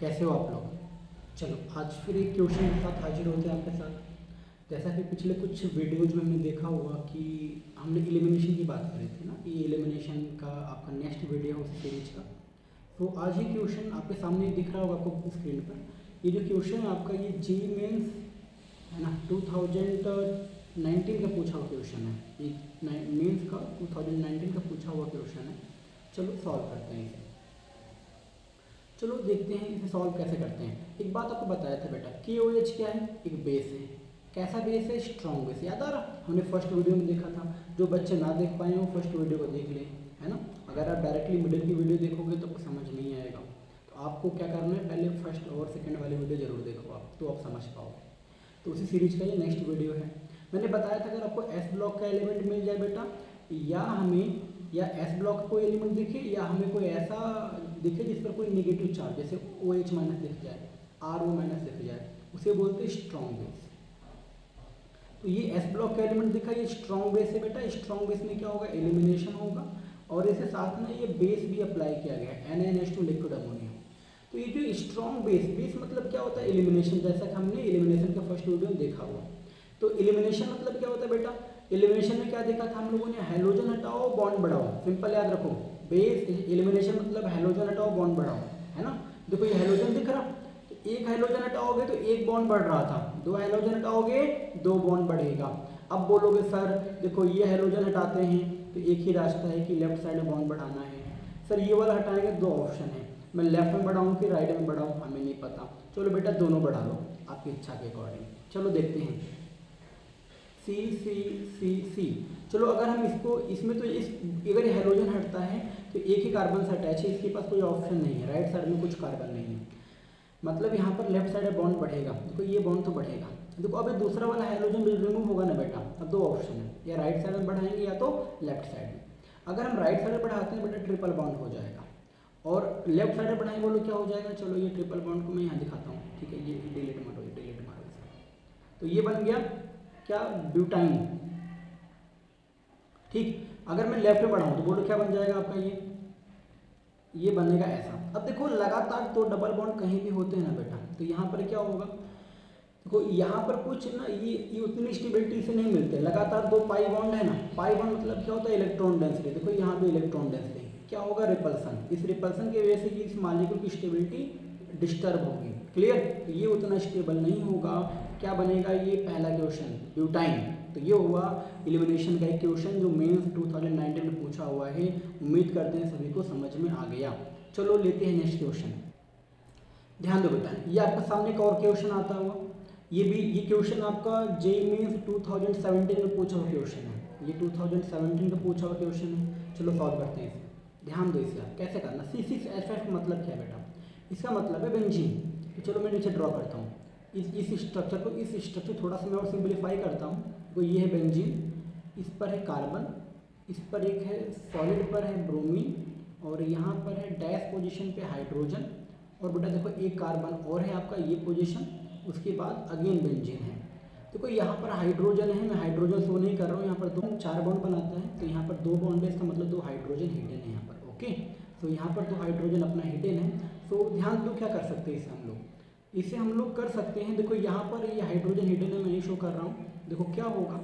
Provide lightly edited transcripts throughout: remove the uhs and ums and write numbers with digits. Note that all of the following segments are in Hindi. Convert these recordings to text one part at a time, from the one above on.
कैसे हो आप लोग। चलो आज फिर एक क्वेश्चन के साथ हाजिर होते हैं आपके साथ। जैसा कि पिछले कुछ वीडियोज में हमने देखा हुआ कि हमने एलिमिनेशन की बात करी थी ना, ये एलिमिनेशन का आपका नेक्स्ट वीडियो है उस सीरीज का। तो आज ये क्वेश्चन आपके सामने दिख रहा होगा आपको स्क्रीन पर। ये जो क्वेश्चन है आपका ये जी मेंस है ना 2019 का पूछा हुआ क्वेश्चन है। ये मेंस का 2019 का पूछा हुआ क्वेश्चन है। चलो सॉल्व करते हैं इसे। चलो देखते हैं इसे सॉल्व कैसे करते हैं। एक बात आपको बताया था बेटा, KOH क्या है, एक बेस है। कैसा बेस है, स्ट्रॉन्ग बेस। याद आ रहा, हमने फर्स्ट वीडियो में देखा था। जो बच्चे ना देख पाए हो फर्स्ट वीडियो को देख लें, है ना। अगर आप डायरेक्टली मिडिल की वीडियो देखोगे तो आपको समझ नहीं आएगा। तो आपको क्या करना है, पहले फर्स्ट और सेकंड वाली वीडियो जरूर देखो आप, तो आप समझ पाओगे। तो उसी सीरीज का ये नेक्स्ट वीडियो है। मैंने बताया था अगर आपको एस ब्लॉक का एलिमेंट मिल जाए बेटा, या एस ब्लॉक कोई एलिमेंट दिखे, या हमें कोई ऐसा दिखे जिस पर कोई नेगेटिव चार्ज जैसे OH माइनस दिख जाए, RO माइनस दिख जाए, उसे बोलते हैं स्ट्रॉन्ग बेस। तो ये एस ब्लॉक का एलिमेंट दिखा, ये स्ट्रॉन्ग बेस है बेटा। स्ट्रॉन्ग बेस में क्या होगा, एलिमिनेशन होगा और इसके साथ में ये बेस भी अप्लाई किया गया है, NaNH2 लिक्विड अमोनिया। तो ये जो स्ट्रॉन्ग बेस मतलब क्या होता है, एलिमिनेशन। जैसा कि हमने एलिमिनेशन का फर्स्ट वीडियो में देखा हुआ। तो एलिमिनेशन मतलब क्या होता है बेटा, एलिमिनेशन में क्या देखा था हम लोगों ने, हैलोजन हटाओ बॉन्ड बढ़ाओ। सिंपल याद रखो, बेस एलिमिनेशन मतलब हैलोजन हटाओ बॉन्ड बढ़ाओ, है ना। देखो ये हैलोजन दिख रहा, तो एक हैलोजन हटाओगे तो एक बॉन्ड बढ़ रहा था, दो हैलोजन हटाओगे दो बॉन्ड बढ़ेगा। अब बोलोगे सर देखो ये हैलोजन हटाते हैं तो एक ही रास्ता है कि लेफ्ट साइड में बॉन्ड बढ़ाना है। सर ये वाला हटाएंगे, दो ऑप्शन है, मैं लेफ्ट में बढ़ाऊँ कि राइट में बढ़ाऊँ, हमें नहीं पता। चलो बेटा दोनों बढ़ा लो आपकी इच्छा के अकॉर्डिंग। चलो देखते हैं सी सी सी सी। चलो अगर हम इसमें तो अगर हैलोजन हटता है तो एक ही कार्बन से अटैच है, इसके पास कोई ऑप्शन नहीं है, राइट साइड में कुछ कार्बन नहीं है, मतलब यहाँ पर लेफ्ट साइड में बॉन्ड बढ़ेगा। देखो ये बॉन्ड तो बढ़ेगा। देखो अब दूसरा वाला हैलोजन रिमूव होगा ना बेटा। अब दो ऑप्शन है, या राइट साइड में बढ़ाएंगे या तो लेफ्ट साइड में। अगर हम राइट साइड में बढ़ाते हैं बेटा ट्रिपल बॉन्ड हो जाएगा, और लेफ्ट साइड में बढ़ाएंगे बोलो क्या हो जाएगा। चलो ये ट्रिपल बॉन्ड को मैं यहाँ दिखाता हूँ, ठीक है। ये डिलीट मारो, डिलीट मारो इसे। तो ये बन गया क्या, ब्यूटाइन। ठीक, अगर मैं लेफ्ट में बढ़ाऊँ तो बोलो क्या बन जाएगा आपका, ये बनेगा ऐसा। अब देखो लगातार दो डबल बॉन्ड कहीं भी होते हैं ना बेटा, तो यहाँ पर क्या होगा, देखो यहाँ पर कुछ ना ये उतनी स्टेबिलिटी से नहीं मिलते। लगातार दो पाई बॉन्ड है ना, पाई बॉन्ड मतलब क्या होता है, इलेक्ट्रॉन डेंसिटी। देखो यहाँ पे इलेक्ट्रॉन डेंसिटी क्या होगा, रिपल्सन। इस रिपल्सन की वजह से इस मॉलिक्यूल की स्टेबिलिटी डिस्टर्ब होगी। क्लियर, तो ये उतना स्टेबल नहीं होगा। क्या बनेगा, ये पहला क्वेश्चन ब्यूटाइन। तो ये हुआ एलिमिनेशन का एक क्वेश्चन जो मेंस 2019 में पूछा हुआ है। उम्मीद करते हैं सभी को समझ में आ गया। चलो लेते हैं नेक्स्ट क्वेश्चन। ध्यान दो बेटा, ये आपके सामने एक और क्वेश्चन आता हुआ। ये क्वेश्चन आपका जेईई मेंस 2017 में पूछा हुआ क्वेश्चन है। ये 2017 का पूछा हुआ क्वेश्चन है। चलो सॉल्व करते हैं इसे। ध्यान दो इसे, आप कैसे करना। C6H5 का मतलब क्या है बेटा, इसका मतलब है बेंजीन। तो चलो मैं नीचे ड्रॉ करता हूँ इस स्ट्रक्चर थोड़ा सा मैं और सिंपलीफाई करता हूँ। तो ये है बेंजीन, इस पर है कार्बन, इस पर एक है सॉलिड पर है ब्रोमीन, और यहाँ पर है डैश पोजीशन पे हाइड्रोजन, और बेटा देखो एक कार्बन और है आपका ये पोजीशन, उसके बाद अगेन बेंजीन है। देखो यहाँ पर हाइड्रोजन है, मैं हाइड्रोजन शो नहीं कर रहा हूँ। यहाँ पर दो चार बॉन्ड बनाता है, तो यहाँ पर दो बॉन्ड है, इसका मतलब दो हाइड्रोजन हिडन है यहाँ पर। ओके, तो यहाँ पर दो हाइड्रोजन अपना हिडन है। तो ध्यान दो क्या कर सकते हैं इसे हम लोग कर सकते हैं। देखो यहाँ पर ये हाइड्रोजन हिडन है, मैं नहीं शो कर रहा हूँ। देखो क्या होगा,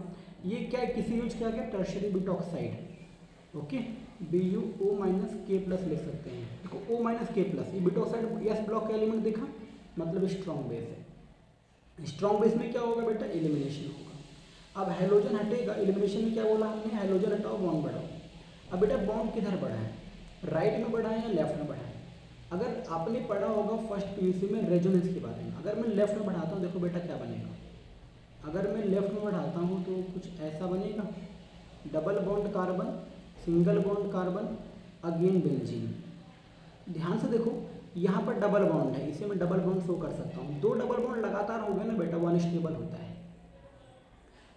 ये क्या किसी यूज किया गया, टर्शियरी ब्यूटॉक्साइड। ओके, BuO-K+ लिख सकते हैं। देखो O-K+, ये ब्यूटॉक्साइड एस ब्लॉक का एलिमेंट देखा, मतलब स्ट्रॉन्ग बेस है। स्ट्रॉन्ग बेस में क्या होगा बेटा, एलिमिनेशन होगा। अब हैलोजन हटेगा, एलिमिनेशन में क्या बोला हमने, हैलोजन हटाओ बॉन्ड बढ़ाओ। अब बेटा बॉन्ड किधर बढ़ा है, राइट में बढ़ा है या लेफ्ट में बढ़ा है। अगर आपने पढ़ा होगा फर्स्ट PUC में रेजोनेंस के बारे में, अगर मैं लेफ्ट में बढ़ाता हूँ देखो बेटा क्या बनेगा। अगर मैं लेफ्ट में बढ़ाता हूँ तो कुछ ऐसा बनेगा, double bond carbon, single bond carbon, again benzene. ध्यान से देखो यहाँ पर डबल बॉन्ड है, इसे मैं डबल बॉन्ड शो कर सकता हूँ। दो डबल बॉन्ड लगातार हो गए ना बेटा, वो अनस्टेबल होता है।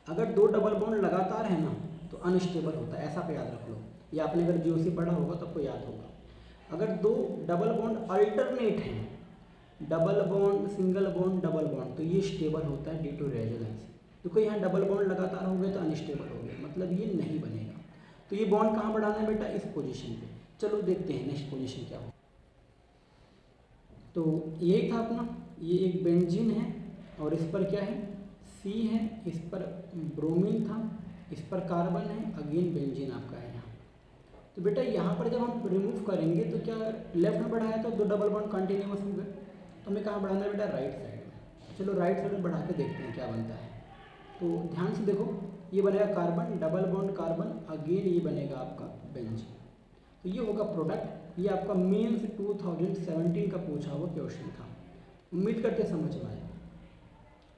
अगर दो डबल बॉन्ड लगातार है ना तो अनस्टेबल होता है, ऐसा पे याद रख लो। या आपने अगर GOC पढ़ा होगा तो आपको याद होगा। अगर दो डबल बॉन्ड अल्टरनेट हैं, double bond single bond double bond, तो ये स्टेबल होता है ड्यू टू रेजोनेंस। देखो यहाँ डबल बॉन्ड लगातार हो गए तो अनस्टेबल हो गया, मतलब ये नहीं बनेगा। तो ये बॉन्ड कहाँ बढ़ाना है बेटा, इस पोजीशन पे। चलो देखते हैं नेक्स्ट पोजीशन क्या हो। तो यही था अपना, ये एक बेंजीन है और इस पर क्या है C है, इस पर ब्रोमीन था, इस पर कार्बन है, अगेन बेंजीन आपका है यहाँ। तो बेटा यहाँ पर जब हम रिमूव करेंगे तो क्या लेफ्ट में बढ़ाया तो 2 डबल बॉन्ड कंटिन्यूअस हो गए, तो हमें कहाँ बढ़ाना है बेटा राइट साइड में। चलो राइट साइड में बढ़ा के देखते हैं क्या बनता है। तो ध्यान से देखो, ये बनेगा carbon, double bond carbon, again ये बनेगा आपका बेंजीन। तो ये होगा प्रोडक्ट। ये आपका मेंस 2017 का पूछा हुआ क्वेश्चन था, उम्मीद करते समझ में आया।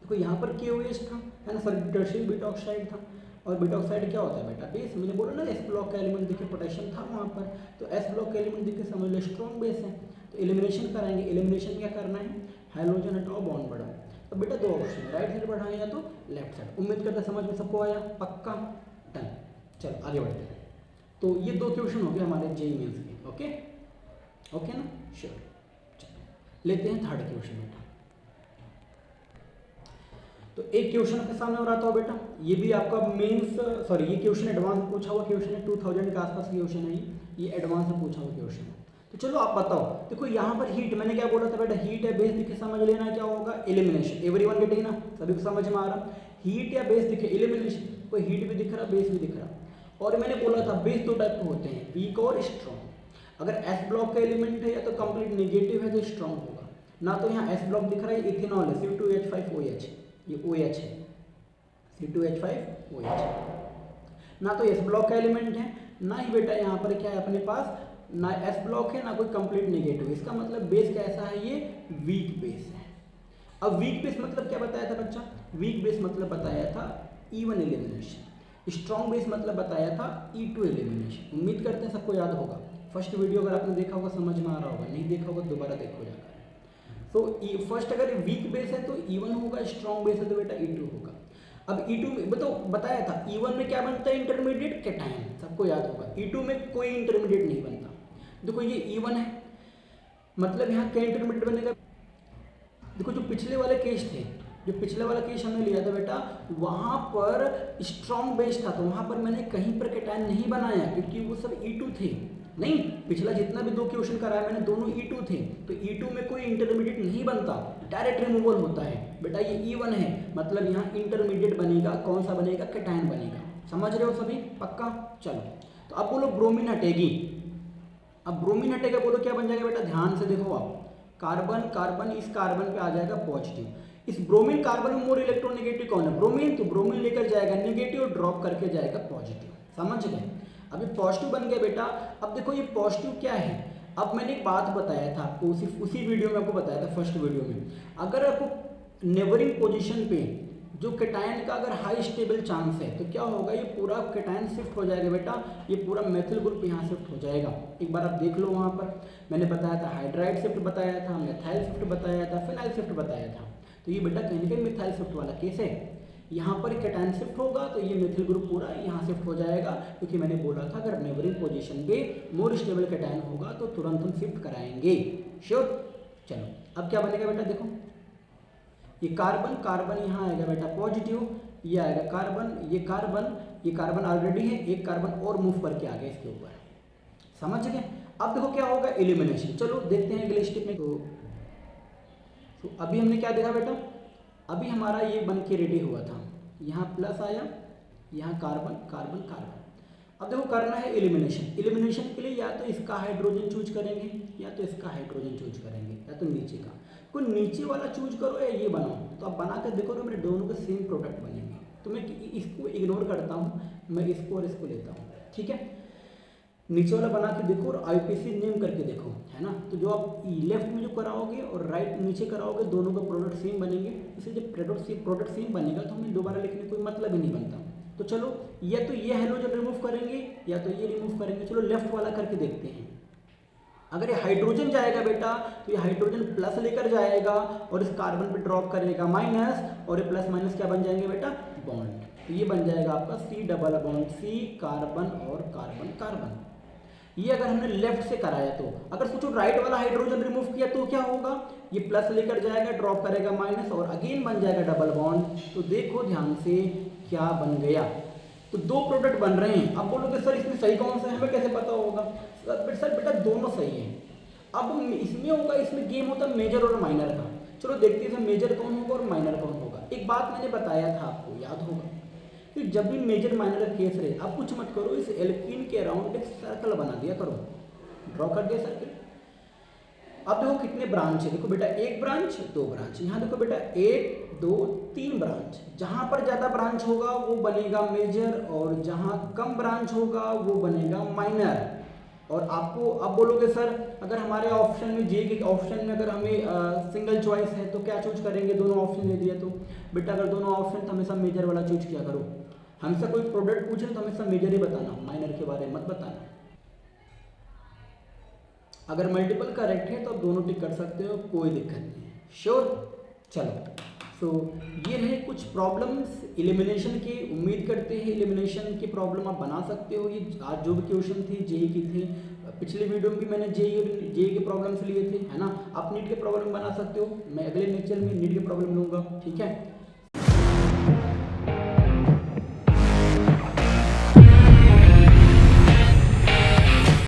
देखो यहाँ पर KOH था, है ना सर, टर्शियरी बीटा ऑक्साइड था, और बीटा ऑक्साइड क्या होता है बेटा बेस। मैंने बोला ना S ब्लॉक का एलिमेंट दिखे, पोटेशियम था वहाँ पर, तो S ब्लॉक का एलिमेंट दिखे समझ लो स्ट्रॉन्ग बेस है। तो एलिमिनेशन कराएंगे, एलिमिनेशन क्या करना है, हाइड्रोजन हटाओ बॉन्ड बढ़ाओ। तो बेटा 2 ऑप्शन है, राइट साइड बढ़ाएं या तो लेफ्ट साइड। उम्मीद करते समझ में सबको आया, पक्का, डन। चलो आगे बढ़ते हैं। तो ये 2 क्वेश्चन हो गए हमारे JEE मेंस के, ओके ओके ना, श्योर। चलो लेते हैं थर्ड क्वेश्चन बेटा। तो एक क्वेश्चन आपके सामने और आता हो बेटा, ये भी आपका मेंस, सॉरी ये क्वेश्चन एडवांस पूछा हुआ क्वेश्चन है, 2000 के आसपास क्वेश्चन है ये एडवांस में पूछा हुआ क्वेश्चन है। तो चलो आप बताओ, देखो यहाँ पर हीट, मैंने क्या बोला था बेटा, हीट या बेस दिखे समझ लेना क्या होगा, एलिमिनेशन। एवरीवन गेटिंग ना, सभी को समझ में आ रहा, हीट या बेस दिखे एलिमिनेशन, कोई हीट भी दिख रहा बेस भी दिख रहा। और मैंने बोला था बेस 2 टाइप के होते हैं, वीक और स्ट्रॉन्ग। अगर S ब्लॉक का एलिमेंट है या तो कंप्लीट नेगेटिव है तो स्ट्रॉन्ग होगा, ना तो यहाँ S ब्लॉक दिख रहा है, इथेनॉल है, C2H5OH, ये OH है, C2H5OH, ना तो S ब्लॉक का एलिमेंट है, ना ही बेटा यहाँ पर क्या है अपने पास, ना S ब्लॉक है ना कोई कंप्लीट नेगेटिव। इसका मतलब बेस कैसा है, ये वीक बेस है। अब वीक बेस मतलब क्या बताया था बच्चा, वीक बेस मतलब बताया था E1 एलिमिनेशन, स्ट्रॉन्ग बेस मतलब बताया था E2 एलिमिनेशन। उम्मीद करते हैं सबको याद होगा, फर्स्ट वीडियो अगर आपने देखा होगा समझ में आ रहा होगा, नहीं देखा होगा दोबारा देखो जाकर। तो फर्स्ट अगर वीक बेस है तो E1 होगा, स्ट्रॉन्ग बेस है तो बेटा E2 होगा। अब E2 में बताया था E1 में क्या बनता है, इंटरमीडिएट कैटायन, सबको याद होगा। E2 में कोई इंटरमीडिएट नहीं बनता। देखो ये E1 है, मतलब यहाँ क्या इंटरमीडिएट बनेगा। देखो जो पिछले वाले केस थे, जो पिछले वाला केस हमने लिया था बेटा, वहाँ पर स्ट्रॉन्ग बेस था, तो वहाँ पर मैंने कहीं पर कैटायन नहीं बनाया क्योंकि वो सब E2 थे। नहीं, पिछला जितना भी 2 क्वेश्चन कराया मैंने, दोनों E2 थे, तो E2 में कोई इंटरमीडिएट नहीं बनता, डायरेक्ट रिमूवल होता है। बेटा ये E1 है, मतलब यहाँ इंटरमीडिएट बनेगा, कौन सा बनेगा, कैटायन बनेगा। समझ रहे हो सभी, पक्का। चलो तो अब बोलो ब्रोमीन हटेगी, अब ब्रोमीन हटेगा, बोलो क्या बन जाएगा बेटा, ध्यान से देखो आप, कार्बन कार्बन, इस कार्बन पे आ जाएगा पॉजिटिव। इस ब्रोमीन कार्बन में मोर इलेक्ट्रोनेगेटिव कौन है, ब्रोमीन, तो ब्रोमीन लेकर जाएगा नेगेटिव, ड्रॉप करके जाएगा पॉजिटिव। समझ गए, अभी पॉजिटिव बन गया बेटा। अब देखो ये पॉजिटिव क्या है, अब मैंने एक बात बताया था आपको, उसी वीडियो में आपको बताया था, फर्स्ट वीडियो में, अगर आपको नेबरिंग पोजीशन पे जो कैटायन का अगर हाई स्टेबल चांस है तो क्या होगा, ये पूरा कैटायन शिफ्ट हो जाएगा बेटा, ये पूरा मेथिल ग्रुप यहाँ शिफ्ट हो जाएगा। एक बार आप देख लो, वहाँ पर मैंने बताया था हाइड्राइड शिफ्ट बताया था, मेथाइल शिफ्ट बताया था, फिनाइल शिफ्ट बताया था। तो ये बेटा कहीं ना कहीं मिथाइल शिफ्ट वाला केस है। यहाँ पर कैटायन शिफ्ट होगा तो ये मेथिल ग्रुप पूरा यहाँ शिफ्ट हो जाएगा, क्योंकि मैंने बोला था अगर नेबरिंग पोजीशन पे मोर स्टेबल कैटायन होगा तो तुरंत हम शिफ्ट कराएंगे। श्योर। चलो अब क्या बनेगा बेटा, देखो ये कार्बन कार्बन यहाँ आएगा बेटा पॉजिटिव, ये आएगा कार्बन, ये कार्बन ऑलरेडी है, एक कार्बन और मूव करके आ गया इसके ऊपर। समझ गए। अब देखो क्या होगा, एलिमिनेशन। चलो देखते हैं अगले स्टेप में। तो अभी हमने क्या देखा बेटा, अभी हमारा ये बन के रेडी हुआ था, यहाँ प्लस आया, यहाँ कार्बन कार्बन कार्बन। अब देखो करना है एलिमिनेशन। एलिमिनेशन के लिए या तो इसका हाइड्रोजन चूज करेंगे या तो इसका हाइड्रोजन चूज करेंगे या तो नीचे का, कोई नीचे वाला चूज करो या ये बनाओ। तो आप बना कर देखो तो मेरे दोनों के सेम प्रोडक्ट बनेंगे। तो मैं इसको इग्नोर करता हूँ, मैं इसको और इसको लेता हूँ, ठीक है। नीचे वाला बना के देखो और IUPAC नेम करके देखो, है ना। तो जो आप लेफ्ट में जो कराओगे और राइट नीचे कराओगे, दोनों का प्रोडक्ट सेम बनेंगे। इसे जब प्रोडक्ट सेम बनेगा तो हमें दोबारा लिखने कोई मतलब ही नहीं बनता। तो चलो या तो ये हाइड्रोजन रिमूव करेंगे या तो ये रिमूव करेंगे। चलो लेफ्ट वाला करके देखते हैं। अगर ये हाइड्रोजन जाएगा बेटा तो ये हाइड्रोजन प्लस लेकर जाएगा और इस कार्बन पे ड्रॉप करेगा माइनस, और ये प्लस माइनस क्या बन जाएंगे बेटा, बॉन्ड। तो ये बन जाएगा आपका C double bond C, carbon और कार्बन कार्बन। ये अगर हमने लेफ्ट से कराया तो, अगर सोचो राइट वाला हाइड्रोजन रिमूव किया तो क्या होगा, ये प्लस लेकर जाएगा, ड्रॉप करेगा माइनस और अगेन बन जाएगा डबल बॉन्ड। तो देखो ध्यान से क्या बन गया, तो 2 प्रोडक्ट बन रहे हैं। अब बोलोगे सर इसमें सही कौन सा है, हमें कैसे पता होगा। सर बेटा दोनों सही हैं। अब इसमें होगा, इसमें गेम होता है मेजर और माइनर का। चलो देखते हैं मेजर कौन होगा और माइनर कौन होगा। एक बात मैंने बताया था आपको, याद होगा कि जब भी मेजर माइनर का केस रहे, आप कुछ मत करो, इस एल्कीन के अराउंड एक सर्कल बना दिया करो, ड्रॉ कर दिया सर्कल। अब देखो कितने ब्रांच है, देखो बेटा एक ब्रांच, दो ब्रांच, यहाँ देखो बेटा एक दो तीन ब्रांच। जहाँ पर ज़्यादा ब्रांच होगा वो बनेगा मेजर, और जहाँ कम ब्रांच होगा वो बनेगा माइनर। और आपको अब बोलोगे सर अगर हमारे ऑप्शन में जे के ऑप्शन में अगर हमें सिंगल चॉइस है तो क्या चूज करेंगे, दोनों ऑप्शन दे दिया तो बेटा अगर दोनों ऑप्शन तो हमेशा मेजर वाला चूज किया करो। हमसे कोई प्रोडक्ट पूछे तो हमेशा मेजर ही बताना, माइनर के बारे में मत बताना। अगर मल्टीपल करेक्ट है तो आप दोनों टिक कर सकते हो, कोई दिक्कत नहीं है। श्योर, चलो ये रहे कुछ प्रॉब्लम्स एलिमिनेशन के। उम्मीद करते हैं एलिमिनेशन के प्रॉब्लम आप बना सकते हो। ये आज जो भी क्वेश्चन थे जेई की थे, पिछले वीडियो में भी मैंने जेई के प्रॉब्लम्स लिए थे, है ना। आप नीट के प्रॉब्लम बना सकते हो, मैं अगले लेक्चर में नीट के प्रॉब्लम लूँगा, ठीक है।